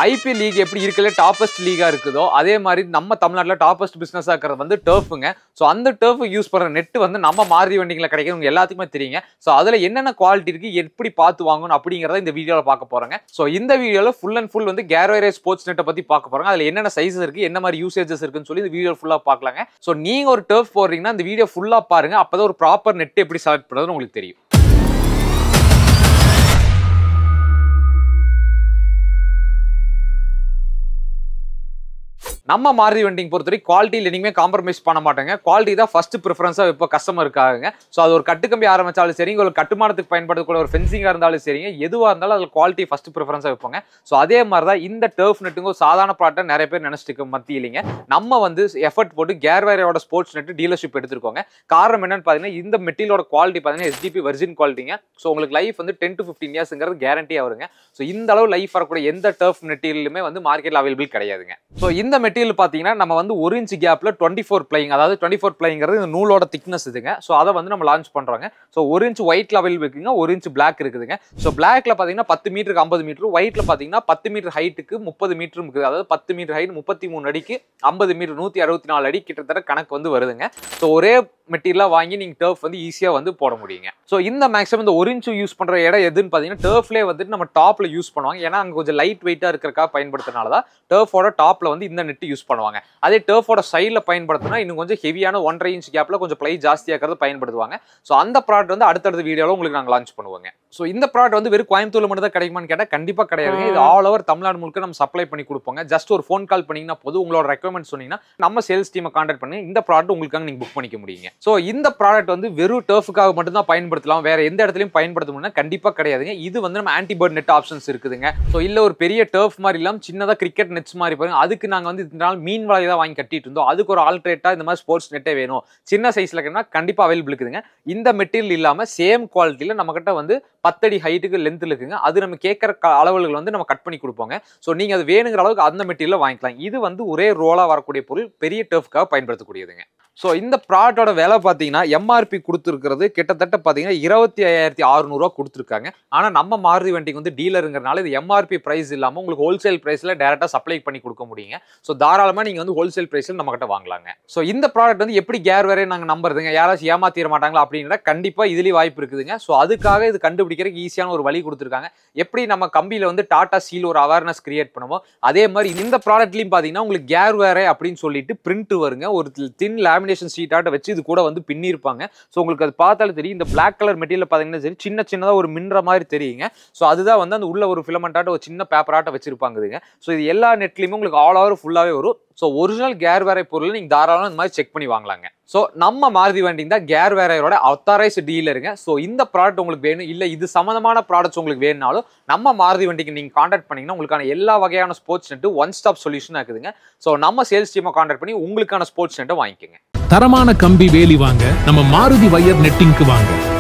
IPL league எப்படி இருக்கல toppest Liga இருக்குதோ அதே மாதிரி நம்ம தமிழ்நாட்டில் டாப்பஸ்ட் பிசினஸா இருக்கிறது வந்து டர்ஃபுங்க. ஸோ அந்த டர்ஃப் யூஸ் பண்ற நெட் வந்து நம்ம மாருதி வண்டிகளை கிடைக்கிறவங்க எல்லாத்துக்குமே தெரியுங்க. ஸோ அதுல என்னென்ன குவாலிட்டி இருக்கு, எப்படி பார்த்து வாங்கணும் அப்படிங்கிறத இந்த வீடியோவில் பார்க்க போறாங்க. ஸோ இந்த வீடியோவில் ஃபுல் அண்ட் ஃபுல் வந்து கேர்வேரே ஸ்போர்ட்ஸ் நெட்டை பத்தி பார்க்க போறாங்க. அதுல என்னென்ன சைஸஸ் இருக்கு, என்ன மாதிரி யூசேஜஸ் இருக்குன்னு சொல்லி இந்த வீடியோ ஃபுல்லா பார்க்கலாங்க. ஸோ நீங்க ஒரு டர்ஃப் போடுறீங்கன்னா இந்த வீடியோ ஃபுல்லா பாருங்க. அப்பதான் ஒரு ப்ராப்பர் நெட் எப்படி செலக்ட் பண்றதுன்னு உங்களுக்கு தெரியும். நம்ம மாருதி வண்டிங் பொறுத்தவரைக்கும் குவாலிட்டியில் இனிமே காம்ப்ரமைஸ் பண்ண மாட்டாங்க. குவாலிட்டி தான் ஃபர்ஸ்ட் ப்ரிஃபரன்ஸாக இப்போ கஸ்டமருக்காக. ஸோ அது ஒரு கட்டுக்கம்பி ஆரம்பிச்சாலும் சரிங்க, ஒரு கட்டுமானத்துக்கு பயன்படுத்தக்கூடிய ஒரு ஃபென்சிங்காக இருந்தாலும் சரிங்க, எதுவாக இருந்தாலும் அதில் குவாலிட்டி ஃபர்ஸ்ட் ப்ரிஃபரன்ஸாக வைப்பாங்க. ஸோ அதே மாதிரி தான் இந்த டர்ஃப் நெட்டுங்க ஒரு சாதாரண ப்ராடக்ட் நிறைய பேர் நினைச்சிட்டு மத்தியிலிங்க. நம்ம வந்து எஃபர்ட் போட்டு கேர்வேரோட ஸ்போர்ட்ஸ் நெட் டீலர்ஷிப் எடுத்துருக்கோங்க. காரணம் என்னன்னு பார்த்தீங்கன்னா இந்த மெட்டீரியலோட குவாலிட்டி பார்த்தீங்கன்னா எஸ்டிபி வெர்ஜின் குவாலிட்டிங்க. ஸோ உங்களுக்கு லைஃப் வந்து 10 to 15 இயர்ஸ்ங்கிறது கேரண்டியாக வருங்க. ஸோ இந்த அளவு லைஃப் வரக்கூடிய எந்த டர்ஃப் மெட்டீரியலுமே வந்து மார்க்கெட்டில் அவைலபிள் கிடையாதுங்க. ஸோ இந்த மெட்டீரியல் பார்த்தீங்கன்னா நம்ம வந்து 1 இன்ச் கேப்ல 24 பிளைங், அதாவது 24 பிளைங்கிறது இந்த நூலோட திக்னஸ் இதுங்க. ஸோ அதை வந்து நம்ம லான்ச் பண்றாங்க. ஸோ 1 இன்ச் ஒயிட்ல அவைலபிள் இருக்குங்க, 1 இன்ச் பிளாக் இருக்குதுங்க. ஸோ பிளாக்ல பார்த்தீங்கன்னா 10 மீட்டருக்கு 50 மீட்டர், ஒயிட்ல பார்த்தீங்கன்னா 10 மீட்டர் ஹைட்டுக்கு 30 மீட்டர் இருக்குது. அதாவது 10 மீட்டர் ஹைட் 33 அடிக்கு 50 மீட்டர் 164 அடி கிட்டத்தட்ட கணக்கு வந்து வருதுங்க. ஸோ ஒரே மெட்டீரியலா வாங்கி நீங்க டர்ஃப் வந்து ஈஸியா வந்து போட முடியுங்க. ஸோ இந்த மேக்ஸிமம் இந்த 1 இன்ச் யூஸ் பண்ற இடம் எதுன்னு பார்த்தீங்கன்னா டர்ஃப்லேயே வந்துட்டு நம்ம டாப்ல யூஸ் பண்ணுவாங்க. ஏன்னா அங்கே கொஞ்சம் லைட் வெயிட்டா இருக்கிறக்கா பயன்படுத்தினால தான் டர்ஃபோட டாப்ல வந்து இந்த நெட் யூஸ் பண்ணுவாங்க. அதே டர்ஃபோட சைடில் பயன்படுத்தினா இன்னும் கொஞ்சம் ஹெவியான 1.5 இன்ச் கேப்ல கொஞ்சம் பிளை ஜாஸ்தியாகிறது பயன்படுத்துவாங்க. ஸோ அந்த ப்ராடக்ட் வந்து அடுத்தடுத்த வீடியோவில் உங்களுக்கு நாங்கள் லான்ச் பண்ணுவாங்க. ஸோ இந்த ப்ராடக்ட் வந்து வெறும் கோயம்புத்தூர்ல மட்டும் தான் கிடைக்குமான்னு கேட்டால் கண்டிப்பாக கிடையாதுங்க. இது ஆல் ஓவர் தமிழ்நாடு முழுக்க நம்ம சப்ளை பண்ணி கொடுப்போங்க. ஜஸ்ட் ஒரு ஃபோன் கால் பண்ணீங்கன்னா போதும், உங்களோட ரெக்யர்மெண்ட் சொன்னீங்கன்னா நம்ம சேல்ஸ் டீமை கான்டாக்ட் பண்ணி இந்த ப்ராடக்ட் உங்களுக்காக நீங்க புக் பண்ணிக்க முடியுங்க. ஸோ இந்த ப்ராடக்ட் வந்து வெறும் டர்ஃபுக்காக மட்டும் தான் பயன்படுத்தலாம், வேற எந்த இடத்துலையும் பயன்படுத்த முடியும்னா கண்டிப்பாக கிடையாதுங்க. இது வந்து நம்ம ஆன்டிபர்ட் நெட் ஆப்ஷன்ஸ் இருக்குதுங்க. ஸோ இல்ல ஒரு பெரிய டர்ஃப் மாதிரி இல்லாமல் சின்னதாக கிரிக்கெட் நெட்ஸ் மாதிரி பாருங்க, அதுக்கு நாங்கள் வந்து இதனால மீன் வலையை தான் வாங்கி கட்டிட்டு இருந்தோம். அதுக்கு ஒரு ஆல்ட்ரேட்டா இந்த மாதிரி ஸ்போர்ட்ஸ் நெட்டே வேணும், சின்ன சைஸ்ல இருக்கா கண்டிப்பா அவைலபிள் இருக்குதுங்க. இந்த மெட்டீரியல் இல்லாம சேம் குவாலிட்டியில நம்ம கிட்ட வந்து 10 அடி ஹைட்டுக்கு லென்த்ல இருக்குங்க. அது நம்ம கேட்கற அளவுகள் வந்து நம்ம கட் பண்ணி கொடுப்போங்க. ஸோ நீங்க அது வேணுங்கிற அளவுக்கு அந்த மெட்டீரியல் வாங்கிக்கலாம். இது வந்து ஒரே ரோலா வரக்கூடிய பொருள், பெரிய டர்ஃப்காக பயன்படுத்தக்கூடியதுங்க. ஸோ இந்த ப்ராடக்டோட விலை பார்த்தீங்கன்னா எம்ஆர்பி கொடுத்துருக்கிறது கிட்டத்தட்ட பார்த்தீங்கன்னா 25,600 கொடுத்துருக்காங்க. ஆனால் நம்ம மாருதி வண்டிக்கு வந்து டீலருங்கிறனால இது எம்ஆர்பி பிரைஸ் இல்லாமல் உங்களுக்கு ஹோல்சேல் பிரைஸில் டேரெக்டாக சப்ளை பண்ணி கொடுக்க முடியுங்க. ஸோ தாராளமாக நீங்கள் வந்து ஹோல்சேல் பிரைஸில் நம்ம கிட்ட வாங்கலாங்க. ஸோ இந்த ப்ராடக்ட் வந்து எப்படி கேர்வேரே நாங்கள் நம்புறதுங்க, யாராச்சும் ஏமாத்திர மாட்டாங்களா அப்படின்னா கண்டிப்பாக இதுலேயும் வாய்ப்பு இருக்குதுங்க. ஸோ அதுக்காக இது கண்டுபிடிக்கிறதுக்கு ஈஸியான ஒரு வழி கொடுத்துருக்காங்க. எப்படி நம்ம கம்பியில் வந்து டாடா ஸ்டீல் ஒரு அவேர்னஸ் கிரியேட் பண்ணுவோம், அதே மாதிரி இந்த ப்ராடக்ட்லையும் பார்த்தீங்கன்னா உங்களுக்கு கேர்வேரே அப்படின்னு சொல்லிட்டு பிரிண்ட் வருங்க. ஒரு தின் லேமினேஷன் ஷீட்டாட்ட வச்சு இது கூட வந்து பின்னி இருப்பாங்க. ஸோ உங்களுக்கு அது பார்த்தாலும் தெரியும். இந்த பிளாக் கலர் மெட்டீரியல் பார்த்தீங்கன்னா சரி சின்னதாக ஒரு மின்ற மாதிரி தெரியுங்க. ஸோ அதுதான் வந்து அந்த உள்ள ஒரு ஃபிலமெண்டாட்ட ஒரு சின்ன பேப்பராட்ட வச்சிருப்பாங்க. ஸோ இது எல்லா நெட்லையுமே உங்களுக்கு ஆல் ஓவர் ஃபுல்லாகவே வரும். ஸோ ஒரிஜினல் கேர்வேரே பொருள் நீங்கள் தாராளமாக இந்த மாதிரி செக் பண்ணி வாங்கலாங்க. ஸோ நம்ம மாருதி வண்டிங் தான் கேர்வேரோட அத்தாரைஸ்ட் டீலருங்க. ஸோ இந்த ப்ராடக்ட் உங்களுக்கு வேணும், இல்லை இது சம்மந்தமான ப்ராடக்ட்ஸ் உங்களுக்கு வேணுனாலும் நம்ம மாருதி வண்டிக்கு நீங்கள் கான்டாக்ட் பண்ணிங்கன்னா உங்களுக்கான எல்லா வகையான sports net one stop solution இருக்குதுங்க. ஸோ நம்ம சேல்ஸ் டீமை கான்டாக்ட் பண்ணி உங்களுக்கான ஸ்போர்ட்ஸ் நெட்டை வாங்கிக்கோங்க. தரமான கம்பி வேலி வாங்க நம்ம மாருதி வயர் நெட்டிங்க்கு வாங்க.